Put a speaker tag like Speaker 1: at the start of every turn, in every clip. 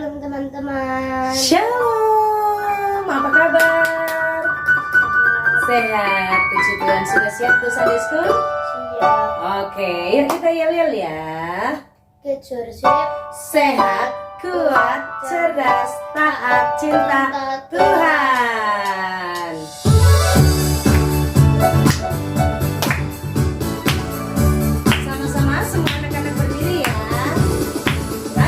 Speaker 1: Shalom teman-teman.
Speaker 2: Shalom, apa kabar? Sehat, puji Tuhan. Sudah siap tuh Sunday School?
Speaker 1: Siap.
Speaker 2: Oke, yuk kita yel-yel ya.
Speaker 1: Kecur siap.
Speaker 2: Sehat, kuat, cerdas, taat, cinta Tuhan. Sama-sama semua anak-anak berdiri ya.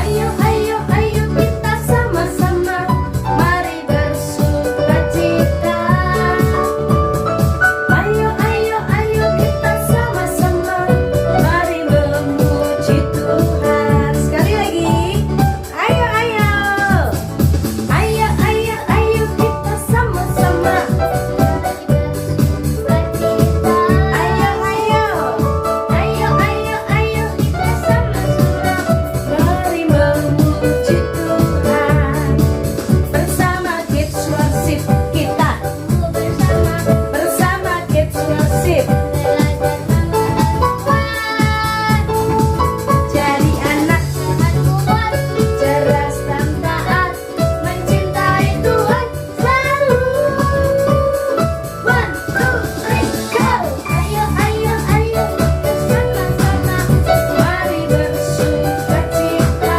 Speaker 2: Ayo, ayo, ayo kita sama-sama, mari bersukacita. Ayo, ayo, ayo kita sama-sama, mari memuji Tuhan. Sekali lagi. Ayo, ayo. Ayo, ayo, ayo kita sama-sama. Ayo, ayo. Ayo, ayo, ayo kita sama-sama, mari memuji Tuhan. Bersama Kids Worship kita. Bersama Kids Worship. Jadi anak cerdas dan taat, mencintai Tuhan selalu. 1, 2, 3, go! Ayo, ayo, ayo kita sama-sama, mari bersukacita.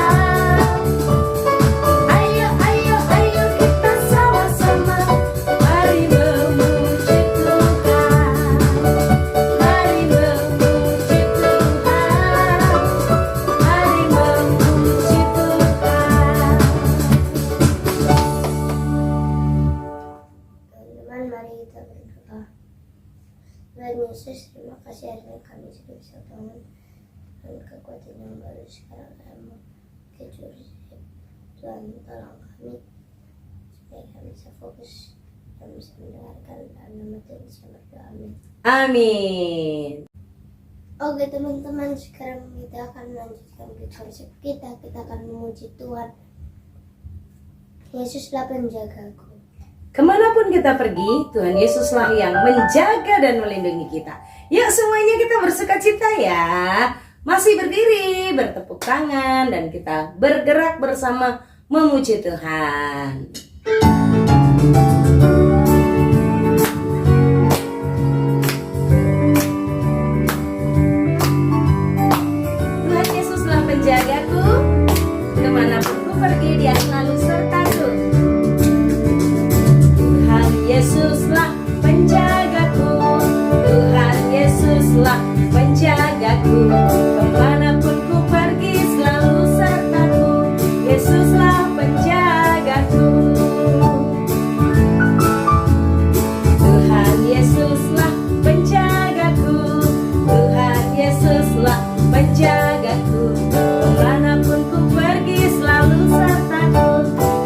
Speaker 2: Ayo, ayo, ayo kita sama-sama, mari memuji Tuhan. Mari memuji Tuhan. Mari memuji Tuhan.
Speaker 1: Teman-teman, mari kita berdoa. Tuhan Yesus, terima kasih hari kami sudah bisa bangun dan kekuatan yang baru sekarang dalam kecur siap. Tuhan tolong kami supaya kami bisa fokus dan bisa mendengarkan dan nama Tuhan bisa berdoa. Amin.
Speaker 2: Amin.
Speaker 1: Oke teman-teman, sekarang kita akan melanjutkan ke konsep kita. Kita akan memuji Tuhan. Yesuslah penjagaku.
Speaker 2: Kemanapun kita pergi, Tuhan Yesuslah yang menjaga dan melindungi kita. Yuk semuanya kita bersukacita ya. Masih berdiri, bertepuk tangan, dan kita bergerak bersama memuji Tuhan. Tuhan Yesuslah penjagaku, kemanapun ku pergi Dia selalu sertaku. Tuhan Yesuslah penjagaku, Tuhan Yesuslah penjagaku, kemanapun ku pergi selalu sertaku. Yesuslah penjagaku. Tuhan Yesuslah penjagaku, Tuhan Yesuslah penjagaku, kemanapun ku pergi selalu sertaku.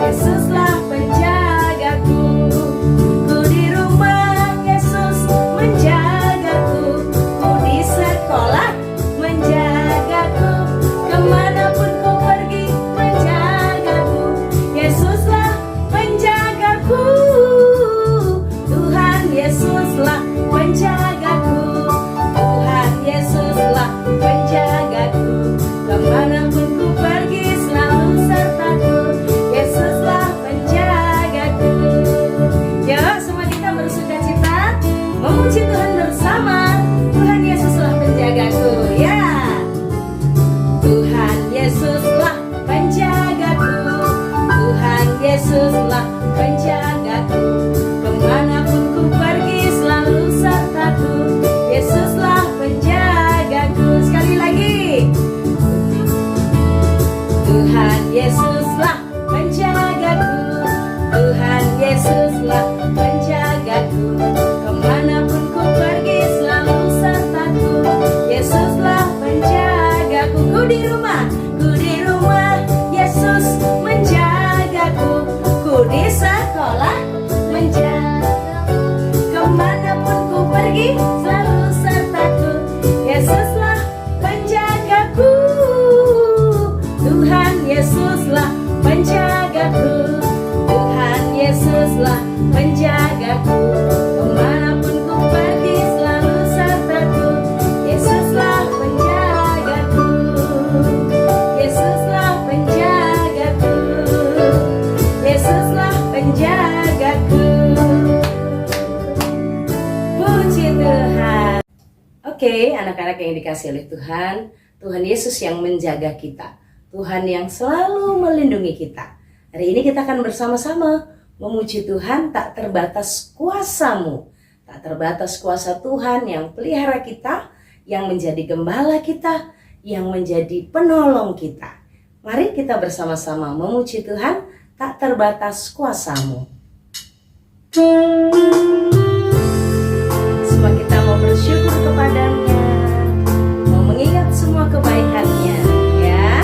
Speaker 2: Yesuslah penjagaku. Ku di rumah Yesus menjagaku, ku di sekolah menjagaku, kemanapun ku pergi menjagaku. Yesuslah penjagaku. Tuhan Yesuslah penjagaku, Tuhan Yesuslah penjagaku, kemanapun ku pergi selalu sertaku. Yesuslah penjagaku. Yuk semua kita bersukacita memuji Tuhan bersama. Tuhan Yesuslah penjagaku ya. Tuhan Yesuslah penjagaku, Tuhan Yesuslah penjagaku, kemanapun ku pergi selalu sertaku. Yesuslah penjagaku. Sekali lagi. Tuhan Yesuslah penjagaku, Tuhan Yesuslah penjagaku, kemanapun ku pergi selalu sertaku. Yesuslah penjagaku. Ku di rumah Yesus menjagaku, ku di sekolah menjagaku, kemanapun ku pergi selalu sertaku. Yesuslah penjagaku. Tuhan Yesuslah penjagaku, Tuhan Yesuslah penjagaku, kemanapun ku pergi selalu sertaku. Yesuslah penjagaku. Yesuslah penjagaku. Oke, anak-anak yang dikasihi oleh Tuhan, Tuhan Yesus yang menjaga kita, Tuhan yang selalu melindungi kita. Hari ini kita akan bersama-sama memuji Tuhan. Tak terbatas kuasa-Mu, tak terbatas kuasa Tuhan yang pelihara kita, yang menjadi gembala kita, yang menjadi penolong kita. Mari kita bersama-sama memuji Tuhan. Tak terbatas kuasa-Mu. Semua kita mau bersyukur kepadanya, mau mengingat semua kebaikannya, ya.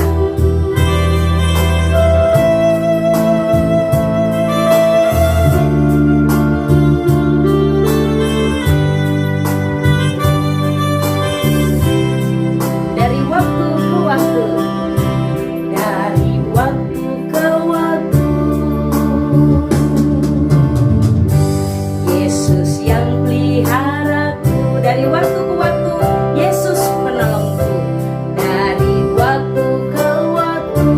Speaker 2: Dari waktu ke waktu, dari waktu ke waktu, Yesus yang peliharaku. Dari waktu ke waktu, Yesus menolongku. Dari waktu ke waktu,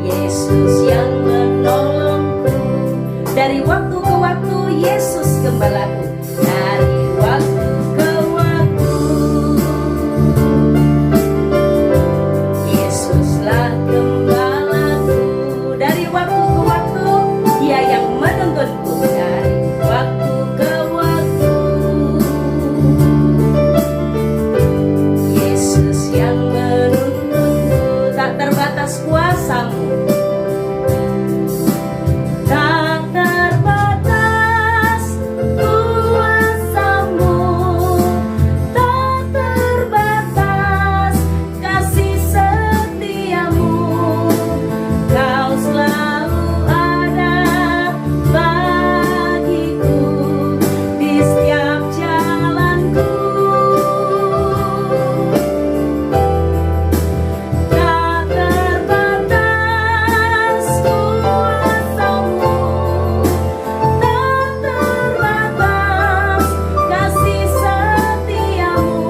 Speaker 2: Yesus yang menolongku. Dari waktu ke waktu, Yesus gembalaku. Dari waktu ke waktu, Yesuslah gembalaku. Dari waktu ke waktu, Dia yang menuntunku. Dari waktu ke waktu, Yesus yang menuntunku. Tak terbatas kuasa-Mu, tak terbatas kuasa-Mu, tak terbatas kasih setia-Mu. Kau selalu ada bagiku di setiap jalanku. Tak terbatas kuasa-Mu, tak terbatas kasih setia-Mu.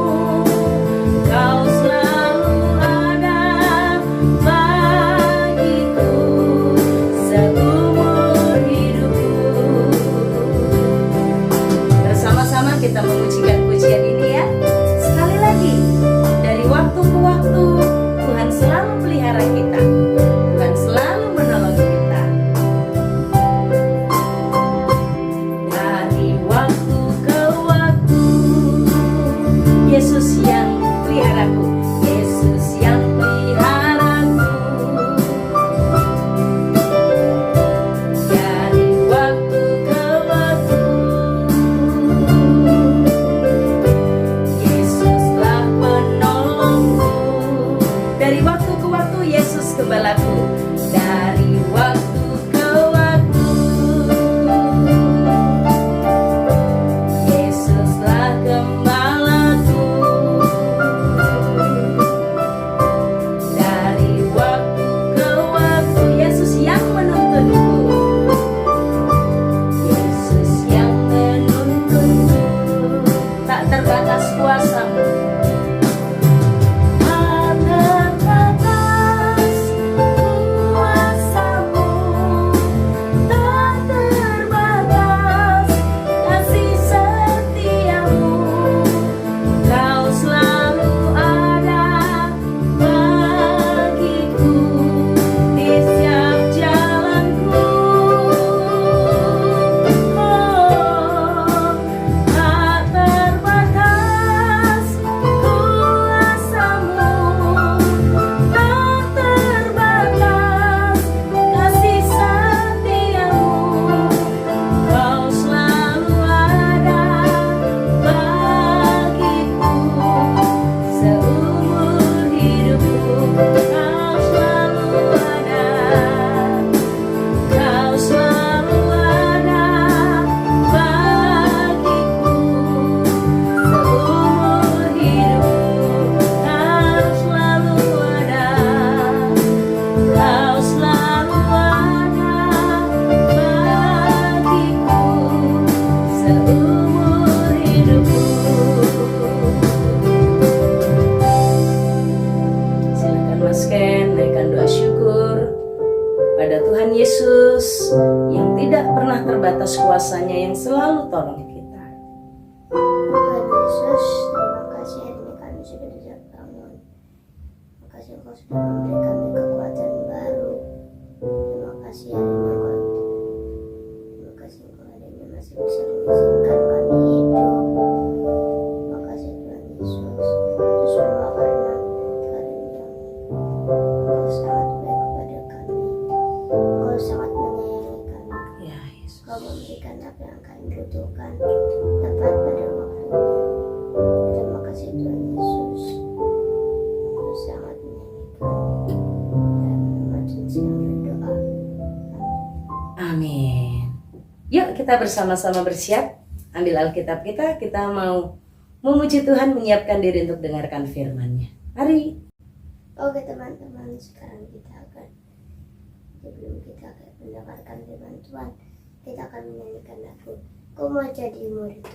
Speaker 2: Kau selalu ada bagiku seumur hidupku. Bersama-sama kita memujikan pujian ini, ya. Sekali lagi, dari waktu ke waktu Tuhan selalu pelihara kita, Tuhan selalu menolong kita. Dari waktu ke waktu, Yesus yang peliharaku, Yesus yang peliharaku. Dari waktu ke waktu, Yesuslah penolongku. Dari waktu ke waktu, Yesus gembalaku. Dari waktu ke waktu, Yesuslah gembalaku. Dari waktu ke waktu, Yesus yang menuntunku. Yesus yang menuntunku. Tak terbatas kuasa-Mu, tak terbatas kuasa-Mu, tak terbatas kasih setia-Mu. Kau selalu ada bagiku di setiap jalanku. Oh, tak terbatas kuasa-Mu, tak terbatas kasih setia-Mu. Kau selalu ada bagiku seumur hidupku. Kau selalu ada, Kau selalu ada bagiku seumur hidupku. Kau selalu ada, Kau selalu ada bagiku seumur hidupku. Silakan Mas Ken naikkan doa syukur pada Tuhan Yesus yang tidak pernah terbatas kuasanya, yang selalu tolong kita.
Speaker 1: Yesus, terima kasih hari ini kami sudah bisa bangun. Terima kasih Engkau sudah memberi kami kekuatan baru. Terima kasih hari ini Engkau. Terima kasih Engkau hari ini masih bisa mengizinkan kami hidup. Terima kasih Tuhan Yesus. Itu semua karena karunia-Mu. Engkau sangat baik kepada kami. Engkau sangat menyayangi kami.
Speaker 2: Ya Yesus.
Speaker 1: Engkau memberikan apa yang kami butuhkan tepat pada waktunya. Terima kasih Tuhan Yesus. Engkau sangat menyayangi kami. Dalam nama Tuhan sedang berdoa.
Speaker 2: Amin. Yuk kita bersama-sama bersiap. Ambil Alkitab kita mau memuji Tuhan, menyiapkan diri untuk dengarkan firman-Nya. Mari.
Speaker 1: Oke teman-teman, sekarang kita akan, sebelum kita akan mendengarkan firman Tuhan, kita akan menyanyikan lagu Ku Mau Jadi Murid.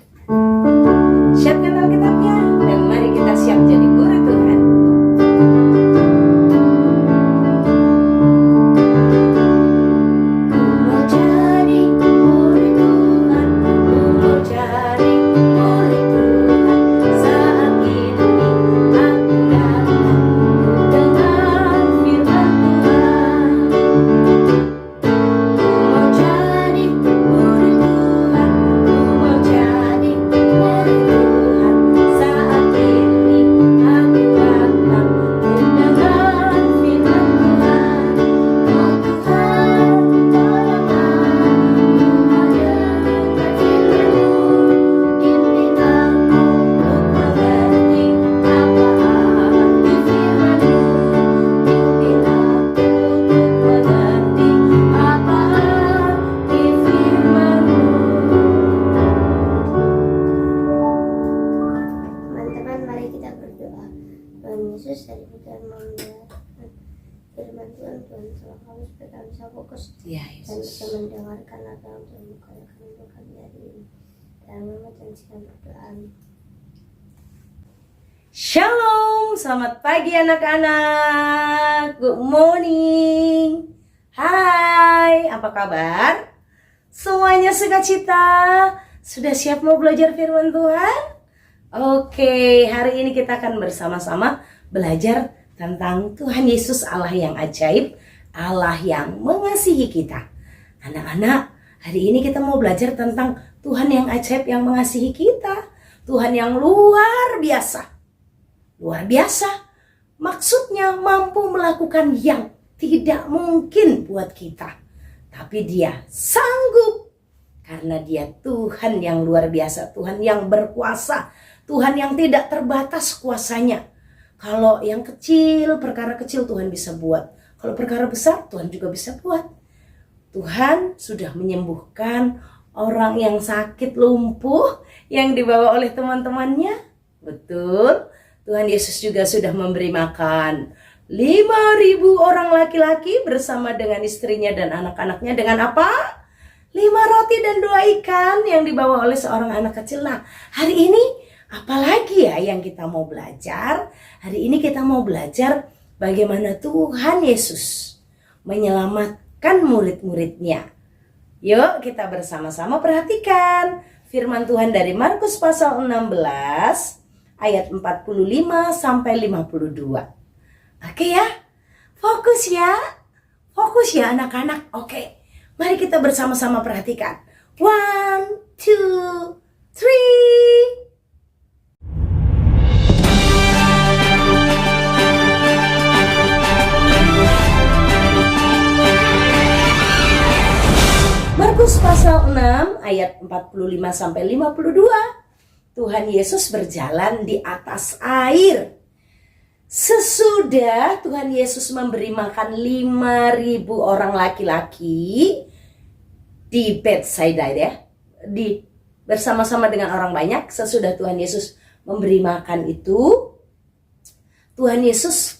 Speaker 2: Siapkan Alkitabnya dan mari kita siap jadi murid Tuhan. Ku mau jadi murid Tuhan, ku mau jadi murid Tuhan. Saat ini aku datang dengan firman Tuhan. Ku mau jadi murid Tuhan, ku mau jadi murid Tuhan. Saat ini aku datang dengan firman Tuhan. Oh Tuhan, tolong aku mendengar firman-Mu. Pimpin aku untuk mengerti apa arti firman-Mu. Pimpin aku untuk mengerti apa arti firman-Mu.
Speaker 1: Teman-teman, mari kita berdoa. Tuhan Yesus, dari kita mendengarkan firman Tuhan, Tuhan tolong kami supaya kami bisa fokus
Speaker 2: Ya
Speaker 1: dan bisa
Speaker 2: Yesus.
Speaker 1: mendengarkan apa yang Tuhan katakan untuk kami hari ini. Dalam nama Tuhan sedang berdoa. Amin.
Speaker 2: Shalom, selamat pagi anak-anak. Good morning. Hai, apa kabar? Semuanya sukacita? Sudah siap mau belajar firman Tuhan? Oke, hari ini kita akan bersama-sama belajar tentang Tuhan Yesus, Allah yang ajaib, Allah yang mengasihi kita. Anak-anak, hari ini kita mau belajar tentang Tuhan yang ajaib yang mengasihi kita. Tuhan yang luar biasa. Luar biasa, maksudnya mampu melakukan yang tidak mungkin buat kita. Tapi Dia sanggup, karena Dia Tuhan yang luar biasa, Tuhan yang berkuasa, Tuhan yang tidak terbatas kuasanya. Kalau yang kecil, perkara kecil Tuhan bisa buat. Kalau perkara besar Tuhan juga bisa buat. Tuhan sudah menyembuhkan orang yang sakit lumpuh yang dibawa oleh teman-temannya. Betul. Tuhan Yesus juga sudah memberi makan 5.000 orang laki-laki bersama dengan istrinya dan anak-anaknya dengan apa? 5 roti dan 2 ikan yang dibawa oleh seorang anak kecil. Nah, hari ini apalagi ya yang kita mau belajar? Hari ini kita mau belajar bagaimana Tuhan Yesus menyelamatkan murid-muridnya. Yuk kita bersama-sama perhatikan firman Tuhan dari Markus pasal 16 ayat 45 sampai 52. Oke ya, fokus ya anak-anak. Oke, mari kita bersama-sama perhatikan. 1, 2, 3. Markus pasal 6 ayat 45 sampai 52. Tuhan Yesus berjalan di atas air. Sesudah Tuhan Yesus memberi makan 5.000 orang laki-laki di Bethsaida ya, bersama-sama dengan orang banyak. Sesudah Tuhan Yesus memberi makan itu, Tuhan Yesus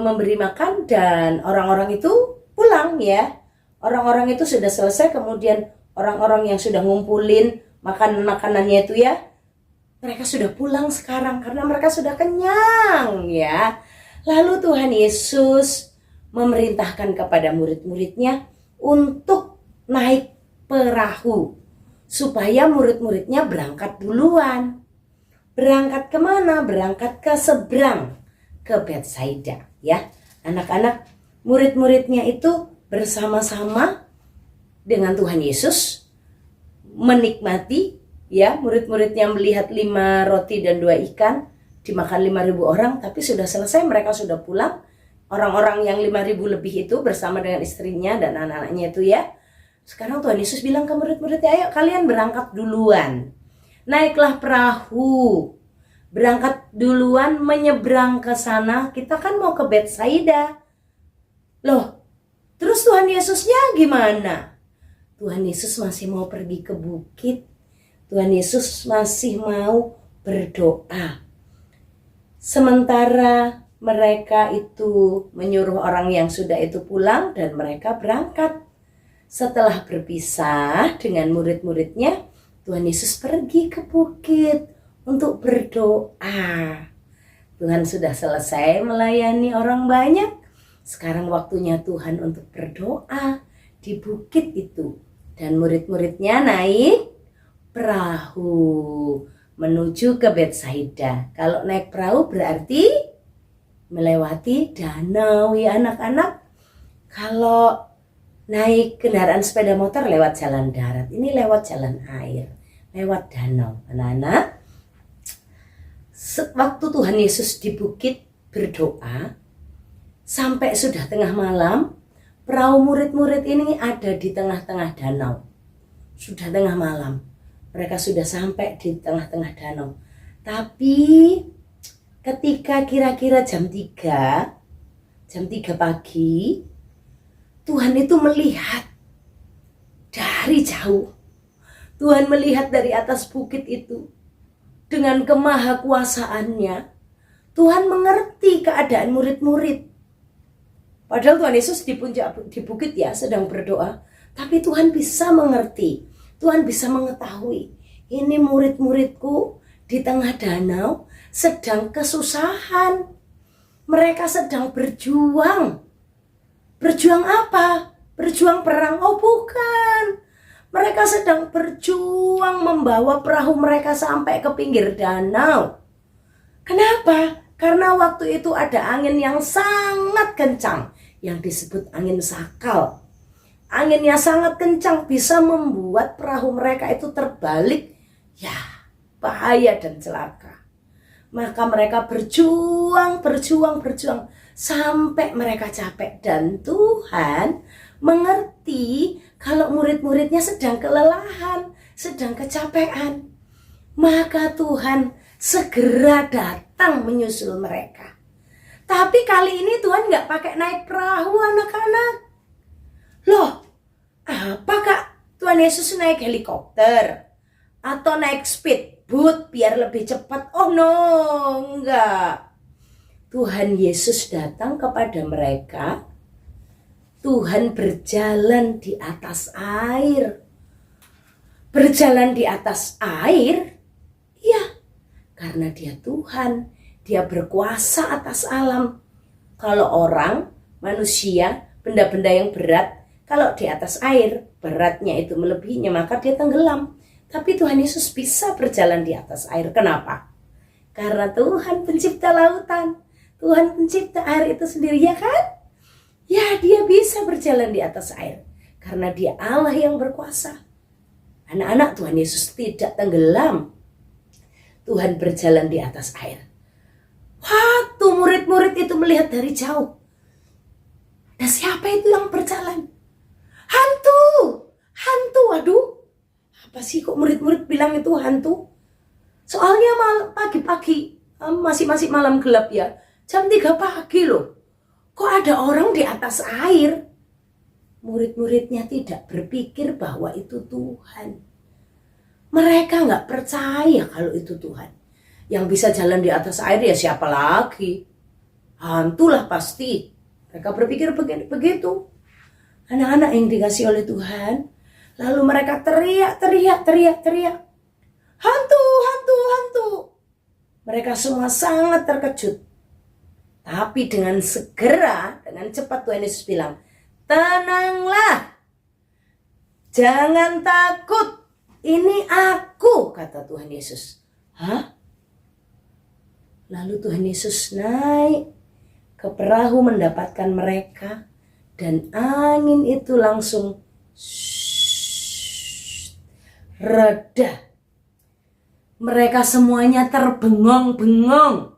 Speaker 2: memberi makan dan orang-orang itu pulang ya. Orang-orang itu sudah selesai, kemudian orang-orang yang sudah ngumpulin makanannya itu ya, mereka sudah pulang sekarang karena mereka sudah kenyang ya. Lalu Tuhan Yesus memerintahkan kepada murid-muridnya untuk naik perahu supaya murid-muridnya berangkat duluan. Berangkat kemana? Berangkat ke seberang, ke Betsaida, ya. Anak-anak, murid-muridnya itu bersama-sama dengan Tuhan Yesus menikmati, ya. Murid-muridnya melihat 5 roti dan 2 ikan dimakan 5.000 orang, tapi sudah selesai, mereka sudah pulang. Orang-orang yang 5.000 lebih itu bersama dengan istrinya dan anak-anaknya itu, ya. Sekarang Tuhan Yesus bilang ke murid-muridnya, ayo kalian berangkat duluan. Naiklah perahu. Berangkat duluan menyeberang ke sana. Kita kan mau ke Betsaida. Loh, terus Tuhan Yesusnya gimana? Tuhan Yesus masih mau pergi ke bukit. Tuhan Yesus masih mau berdoa. Sementara mereka itu menyuruh orang yang sudah itu pulang dan mereka berangkat. Setelah berpisah dengan murid-muridnya, Tuhan Yesus pergi ke bukit untuk berdoa. Tuhan sudah selesai melayani orang banyak. Sekarang waktunya Tuhan untuk berdoa di bukit itu. Dan murid-muridnya naik perahu menuju ke Betsaida. Kalau naik perahu berarti melewati danau, ya anak-anak. Kalau naik kendaraan sepeda motor lewat jalan darat, ini lewat jalan air, lewat danau. Anak-anak, waktu Tuhan Yesus di bukit berdoa, sampai sudah tengah malam, perahu murid-murid ini ada di tengah-tengah danau. Sudah tengah malam, mereka sudah sampai di tengah-tengah danau. Tapi ketika kira-kira jam 3 pagi, Tuhan itu melihat dari jauh. Tuhan melihat dari atas bukit itu. Dengan kemahakuasaannya, Tuhan mengerti keadaan murid-murid. Padahal Tuhan Yesus di bukit, ya, sedang berdoa. Tapi Tuhan bisa mengerti. Tuhan bisa mengetahui. Ini murid-muridku di tengah danau sedang kesusahan. Mereka sedang berjuang. Berjuang apa? Berjuang perang? Oh bukan. Mereka sedang berjuang membawa perahu mereka sampai ke pinggir danau. Kenapa? Karena waktu itu ada angin yang sangat kencang yang disebut angin sakal. Anginnya sangat kencang, bisa membuat perahu mereka itu terbalik. Ya, bahaya dan celaka. Maka mereka berjuang sampai mereka capek. Dan Tuhan mengerti kalau murid-muridnya sedang kelelahan, sedang kecapean. Maka Tuhan segera datang menyusul mereka. Tapi kali ini Tuhan gak pakai naik perahu, anak-anak. Loh, apa Kak? Tuhan Yesus naik helikopter? Atau naik speedboat biar lebih cepat? Oh no, enggak. Tuhan Yesus datang kepada mereka. Tuhan berjalan di atas air. Berjalan di atas air? Ya, karena dia Tuhan. Dia berkuasa atas alam. Kalau orang, manusia, benda-benda yang berat, kalau di atas air, beratnya itu melebihinya, maka dia tenggelam. Tapi Tuhan Yesus bisa berjalan di atas air. Kenapa? Karena Tuhan pencipta lautan. Tuhan pencipta air itu sendiri, ya kan? Ya, dia bisa berjalan di atas air. Karena dia Allah yang berkuasa. Anak-anak, Tuhan Yesus tidak tenggelam. Tuhan berjalan di atas air. Waktu murid-murid itu melihat dari jauh. Nah, siapa itu yang berjalan? Hantu! Hantu, aduh. Apa sih kok murid-murid bilang itu hantu? Soalnya pagi-pagi, masih malam gelap ya. Jam 3 pagi loh. Kok ada orang di atas air? Murid-muridnya tidak berpikir bahwa itu Tuhan. Mereka gak percaya kalau itu Tuhan. Yang bisa jalan di atas air ya siapa lagi? Hantulah pasti. Mereka berpikir begitu. Anak-anak yang dikasih oleh Tuhan. Lalu mereka teriak. Hantu, hantu, hantu. Mereka semua sangat terkejut. Tapi dengan segera, dengan cepat Tuhan Yesus bilang, tenanglah. Jangan takut. ini aku, kata Tuhan Yesus. Hah? Lalu Tuhan Yesus naik ke perahu mendapatkan mereka, dan angin itu langsung reda. Mereka semuanya terbengong-bengong.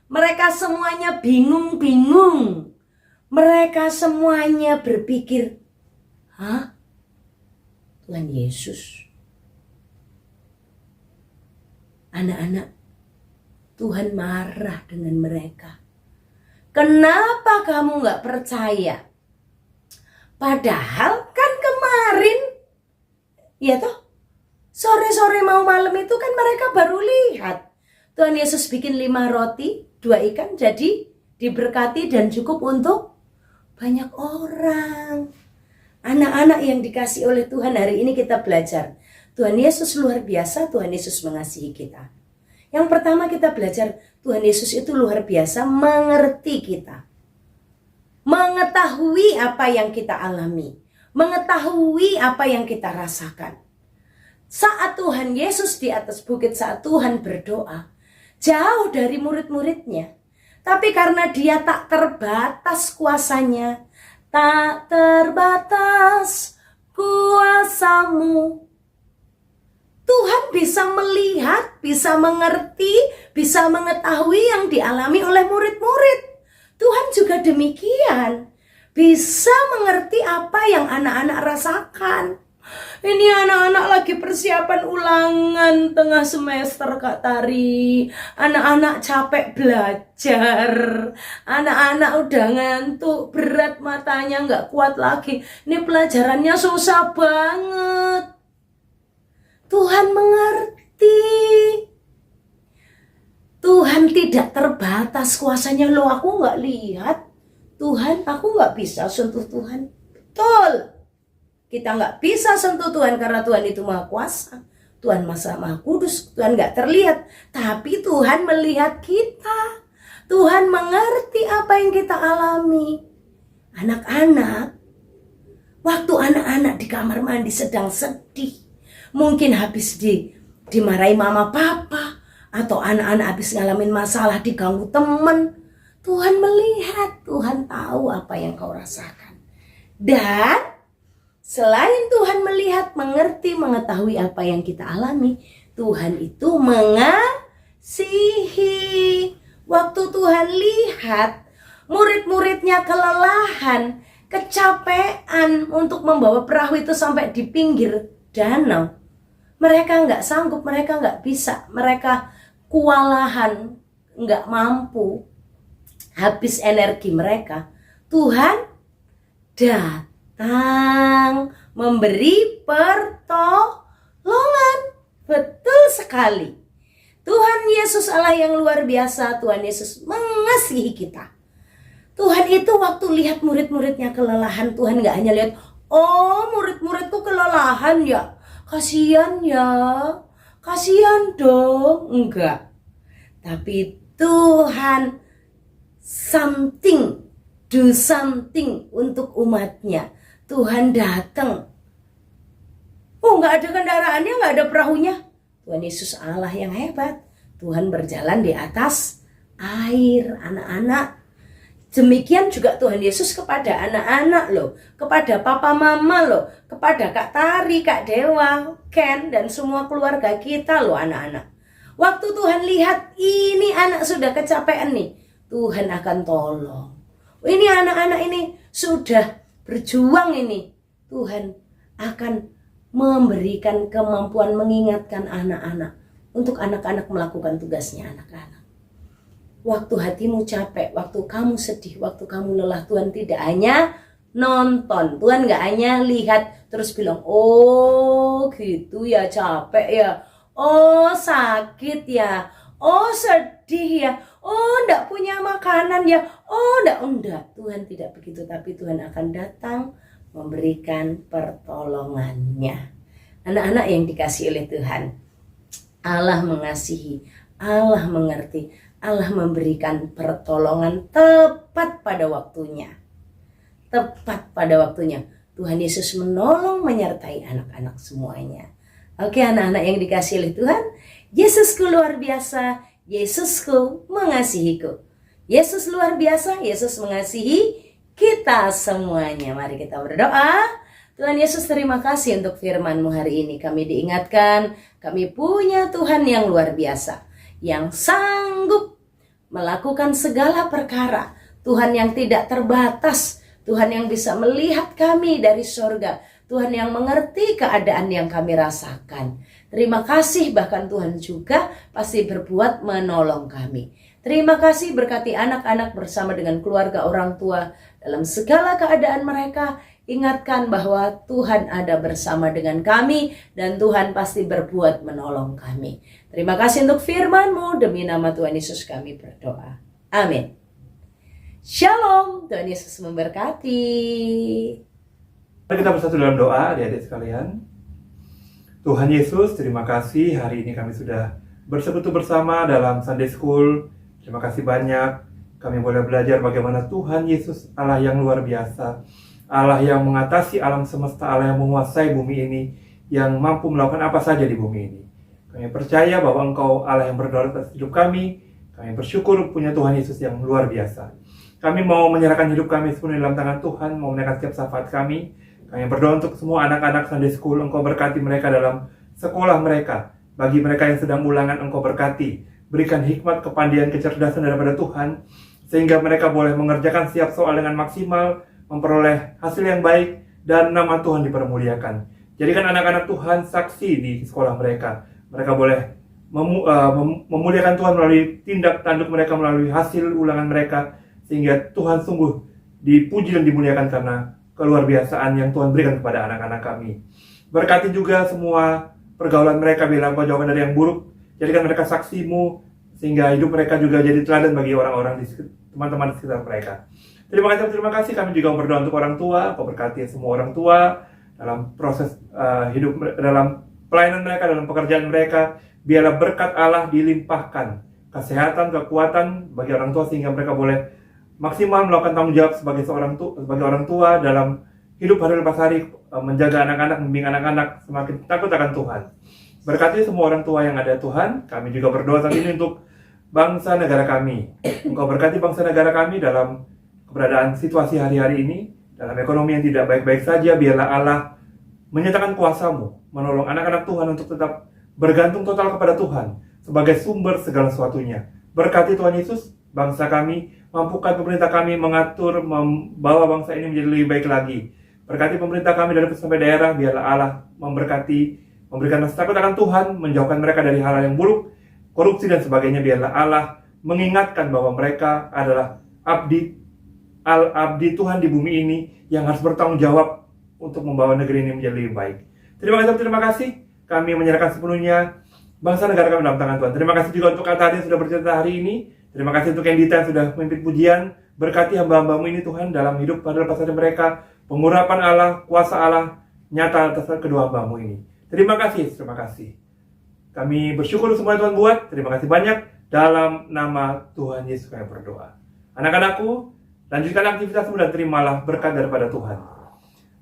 Speaker 2: Mereka semuanya bingung-bingung. Mereka semuanya berpikir, hah? Tuhan Yesus. Anak-anak, Tuhan marah dengan mereka. Kenapa kamu gak percaya? Padahal kan kemarin, ya toh, sore-sore mau malam itu kan mereka baru lihat Tuhan Yesus bikin 5 roti, 2 ikan, jadi diberkati dan cukup untuk banyak orang. Anak-anak yang dikasih oleh Tuhan, hari ini kita belajar Tuhan Yesus luar biasa, Tuhan Yesus mengasihi kita. Yang pertama kita belajar Tuhan Yesus itu luar biasa mengerti kita. Mengetahui apa yang kita alami. Mengetahui apa yang kita rasakan. Saat Tuhan Yesus di atas bukit, saat Tuhan berdoa, jauh dari murid-muridnya. Tapi karena dia tak terbatas kuasanya, tak terbatas kuasamu, Tuhan bisa melihat, bisa mengerti, bisa mengetahui yang dialami oleh murid-murid. Tuhan juga demikian, bisa mengerti apa yang anak-anak rasakan. Ini anak-anak lagi persiapan ulangan tengah semester Kak Tari. Anak-anak capek belajar. Anak-anak udah ngantuk, berat matanya, gak kuat lagi. Ini pelajarannya susah banget. Tuhan mengerti. Tuhan tidak terbatas kuasanya. Loh, aku gak lihat Tuhan, aku gak bisa sentuh Tuhan. Betul. Kita gak bisa sentuh Tuhan karena Tuhan itu maha kuasa. Tuhan maha kudus. Tuhan gak terlihat. Tapi Tuhan melihat kita. Tuhan mengerti apa yang kita alami. Anak-anak, waktu anak-anak di kamar mandi sedang sedih, mungkin habis dimarahi mama papa, atau anak-anak habis ngalamin masalah, diganggu teman, Tuhan melihat, Tuhan tahu apa yang kau rasakan. Dan selain Tuhan melihat, mengerti, mengetahui apa yang kita alami, Tuhan itu mengasihi. Waktu Tuhan lihat murid-muridnya kelelahan, kecapean untuk membawa perahu itu sampai di pinggir danau, mereka nggak sanggup, mereka nggak bisa, mereka kewalahan, nggak mampu, habis energi mereka. Tuhan datang memberi pertolongan. Betul sekali. Tuhan Yesus Allah yang luar biasa. Tuhan Yesus mengasihi kita. Tuhan itu waktu lihat murid-muridnya kelelahan, Tuhan nggak hanya lihat, oh murid-muridku kelelahan ya, kasihan ya, kasihan dong. Enggak. Tapi Tuhan do something untuk umatnya. Tuhan datang. Oh, nggak ada kendaraannya, nggak ada perahunya. Tuhan Yesus Allah yang hebat. Tuhan berjalan di atas air, anak-anak. Demikian juga Tuhan Yesus kepada anak-anak loh, kepada papa mama loh, kepada Kak Tari, Kak Dewa, Ken, dan semua keluarga kita loh anak-anak. Waktu Tuhan lihat ini anak sudah kecapean nih, Tuhan akan tolong. Ini anak-anak ini sudah berjuang ini, Tuhan akan memberikan kemampuan mengingatkan anak-anak untuk anak-anak melakukan tugasnya anak-anak. Waktu hatimu capek, waktu kamu sedih, waktu kamu lelah, Tuhan tidak hanya nonton. Tuhan gak hanya lihat terus bilang, oh gitu ya, capek ya, oh sakit ya, oh sedih ya, oh ndak punya makanan ya, oh enggak. Tuhan tidak begitu, tapi Tuhan akan datang memberikan pertolongannya. Anak-anak yang dikasihi oleh Tuhan, Allah mengasihi, Allah mengerti, Allah memberikan pertolongan tepat pada waktunya. Tepat pada waktunya. Tuhan Yesus menolong, menyertai anak-anak semuanya. Oke, anak-anak yang dikasihi oleh Tuhan, Yesusku luar biasa, Yesusku mengasihiku. Yesus luar biasa, Yesus mengasihi kita semuanya. Mari kita berdoa. Tuhan Yesus, terima kasih untuk firman-Mu hari ini. Kami diingatkan, kami punya Tuhan yang luar biasa, yang sanggup melakukan segala perkara. Tuhan yang tidak terbatas, Tuhan yang bisa melihat kami dari sorga, Tuhan yang mengerti keadaan yang kami rasakan. Terima kasih, bahkan Tuhan juga pasti berbuat menolong kami. Terima kasih, berkati anak-anak bersama dengan keluarga orang tua dalam segala keadaan mereka. Ingatkan bahwa Tuhan ada bersama dengan kami dan Tuhan pasti berbuat menolong kami. Terima kasih untuk firman-Mu, demi nama Tuhan Yesus kami berdoa. Amin. Shalom, Tuhan Yesus memberkati.
Speaker 3: Mari kita bersatu dalam doa, adik-adik sekalian. Tuhan Yesus, terima kasih hari ini kami sudah bersekutu bersama dalam Sunday School. Terima kasih banyak kami boleh belajar bagaimana Tuhan Yesus Allah yang luar biasa, Allah yang mengatasi alam semesta, Allah yang menguasai bumi ini, yang mampu melakukan apa saja di bumi ini. Kami percaya bahwa Engkau Allah yang berdaulat atas hidup kami. Kami bersyukur punya Tuhan Yesus yang luar biasa. Kami mau menyerahkan hidup kami sepenuhnya dalam tangan Tuhan, mau menaikkan setiap syafaat kami. Kami berdoa untuk semua anak-anak Sunday School, Engkau berkati mereka dalam sekolah mereka. Bagi mereka yang sedang ulangan, Engkau berkati. Berikan hikmat, kepandian, kecerdasan daripada Tuhan, sehingga mereka boleh mengerjakan setiap soal dengan maksimal, memperoleh hasil yang baik, dan nama Tuhan dipermuliakan. Jadikan anak-anak Tuhan saksi di sekolah mereka. Mereka boleh memuliakan Tuhan melalui tindak tanduk mereka, melalui hasil ulangan mereka, sehingga Tuhan sungguh dipuji dan dimuliakan karena keluar biasaan yang Tuhan berikan kepada anak-anak kami. Berkati juga semua pergaulan mereka, bila Engkau jauhkan dari yang buruk. Jadikan mereka saksi-Mu, sehingga hidup mereka juga jadi teladan bagi orang-orang teman-teman di sekitar mereka. Terima kasih. Kami juga berdoa untuk orang tua. Engkau berkati semua orang tua dalam proses hidup, dalam pelayanan mereka, dalam pekerjaan mereka. Biarlah berkat Allah dilimpahkan, kesehatan, kekuatan bagi orang tua, sehingga mereka boleh maksimal melakukan tanggung jawab sebagai orang tua dalam hidup hari lepas hari, menjaga anak-anak, membimbing anak-anak semakin takut akan Tuhan. Berkati semua orang tua yang ada Tuhan. Kami juga berdoa saat ini untuk bangsa negara kami. Engkau berkati bangsa negara kami dalam keberadaan situasi hari-hari ini, dalam ekonomi yang tidak baik-baik saja. Biarlah Allah menyatakan kuasa-Mu, menolong anak-anak Tuhan untuk tetap bergantung total kepada Tuhan sebagai sumber segala sesuatunya. Berkati Tuhan Yesus bangsa kami, mampukan pemerintah kami mengatur, membawa bangsa ini menjadi lebih baik lagi. Berkati pemerintah kami dari pusat sampai daerah, biarlah Allah memberkati, memberikan rasa takut akan Tuhan, menjauhkan mereka dari hal-hal yang buruk, korupsi dan sebagainya. Biarlah Allah mengingatkan bahwa mereka adalah abdi Tuhan di bumi ini yang harus bertanggung jawab untuk membawa negeri ini menjadi lebih baik. Terima kasih. Kami menyerahkan sepenuhnya bangsa negara kami dalam tangan Tuhan. Terima kasih juga untuk Kata yang sudah bercerita hari ini. Terima kasih untuk Kendita yang sudah memimpin pujian. Berkati hamba-hamba-Mu ini Tuhan dalam hidup pada lepas hari mereka. Pengurapan Allah, kuasa Allah nyata atas kedua hamba-Mu ini. Terima kasih. Kami bersyukur semua yang Tuhan buat. Terima kasih banyak. Dalam nama Tuhan Yesus kami berdoa. Anak-anakku, lanjutkan aktivitasmu dan terimalah berkat daripada Tuhan.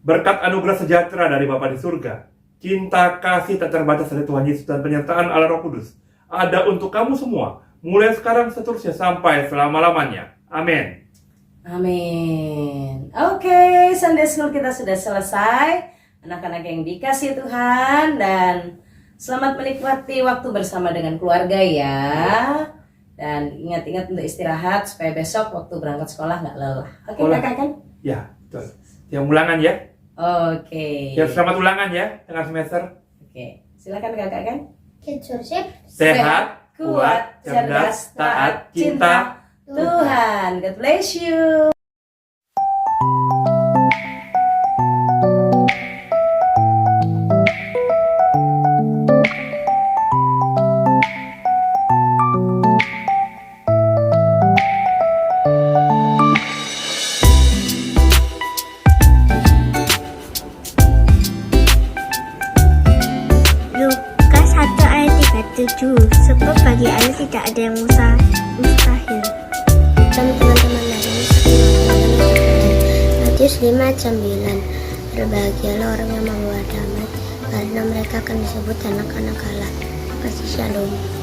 Speaker 3: Berkat anugerah sejahtera dari Bapa di surga, cinta kasih tak terbatas dari Tuhan Yesus dan penyertaan Allah Roh Kudus ada untuk kamu semua, mulai sekarang seterusnya sampai selama-lamanya. Amin.
Speaker 2: Amin. Oke, Sunday School kita sudah selesai. Anak-anak yang dikasihi Tuhan, dan selamat menikmati waktu bersama dengan keluarga ya. Dan ingat-ingat untuk istirahat supaya besok waktu berangkat sekolah nggak lelah. Oke, kakak kan?
Speaker 3: Ya, betul. Yang ulangan ya.
Speaker 2: Oke.
Speaker 3: Ya, selamat ulangan ya tengah semester.
Speaker 2: Oke, silakan kakak kan?
Speaker 3: Sehat, kuat, cerdas, taat, cinta
Speaker 2: Tuhan. God bless you.
Speaker 1: Lukas 1 ayat 37. Sebab bagi Allah tidak ada yang mustahil. Dan teman-teman hari ini Matius 5:9. Berbahagialah orang yang membawa damai, karena mereka akan disebut anak-anak Allah. Kasih shalom.